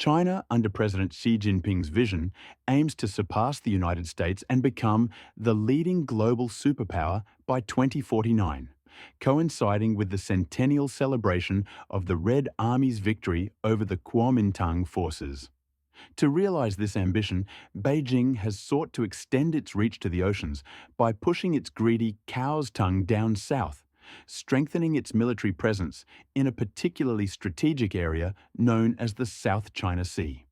China, under President Xi Jinping's vision, aims to surpass the United States and become the leading global superpower by 2049, coinciding with the centennial celebration of the Red Army's victory over the Kuomintang forces. To realize this ambition, Beijing has sought to extend its reach to the oceans by pushing its greedy cow's tongue down south, strengthening its military presence in a particularly strategic area known as the South China Sea.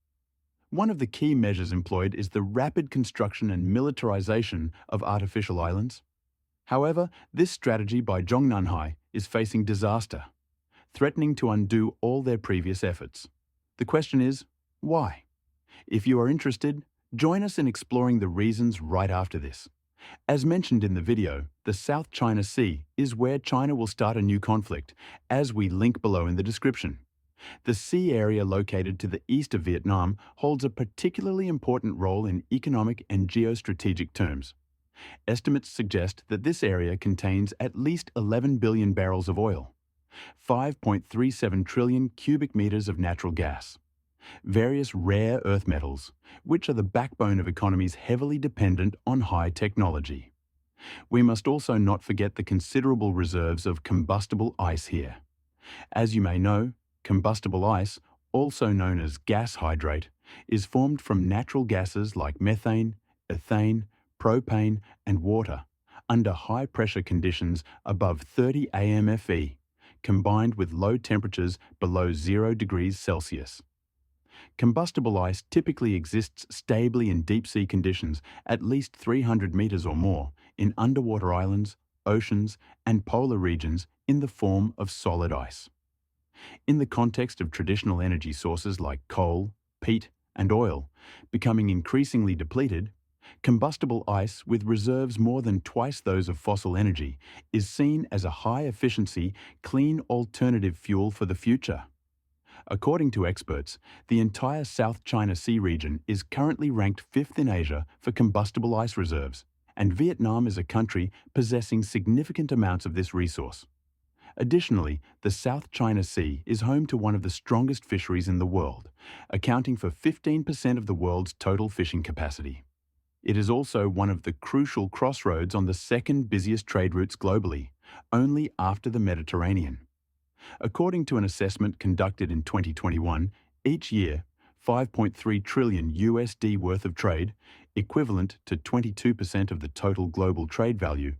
One of the key measures employed is the rapid construction and militarization of artificial islands. However, this strategy by Zhongnanhai is facing disaster, threatening to undo all their previous efforts. The question is, why? If you are interested, join us in exploring the reasons right after this. As mentioned in the video, the South China Sea is where China will start a new conflict, as we link below in the description. The sea area located to the east of Vietnam holds a particularly important role in economic and geostrategic terms. Estimates suggest that this area contains at least 11 billion barrels of oil, 5.37 trillion cubic meters of natural gas, various rare earth metals, which are the backbone of economies heavily dependent on high technology. We must also not forget the considerable reserves of combustible ice here. As you may know, combustible ice, also known as gas hydrate, is formed from natural gases like methane, ethane, propane, and water under high-pressure conditions above 30 AMFE, combined with low temperatures below 0 degrees Celsius. Combustible ice typically exists stably in deep-sea conditions at least 300 meters or more in underwater islands, oceans, and polar regions in the form of solid ice. In the context of traditional energy sources like coal, peat, and oil becoming increasingly depleted, combustible ice with reserves more than twice those of fossil energy is seen as a high-efficiency, clean alternative fuel for the future. According to experts, the entire South China Sea region is currently ranked fifth in Asia for combustible ice reserves, and Vietnam is a country possessing significant amounts of this resource. Additionally, the South China Sea is home to one of the strongest fisheries in the world, accounting for 15% of the world's total fishing capacity. It is also one of the crucial crossroads on the second busiest trade routes globally, only after the Mediterranean. According to an assessment conducted in 2021, each year, 5.3 trillion USD worth of trade, equivalent to 22% of the total global trade value,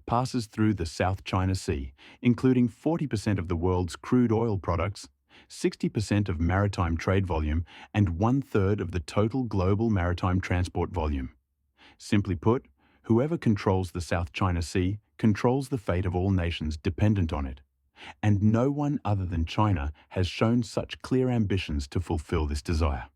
passes through the South China Sea, including 40% of the world's crude oil products, 60% of maritime trade volume, and one-third of the total global maritime transport volume. Simply put, whoever controls the South China Sea controls the fate of all nations dependent on it. And no one other than China has shown such clear ambitions to fulfill this desire.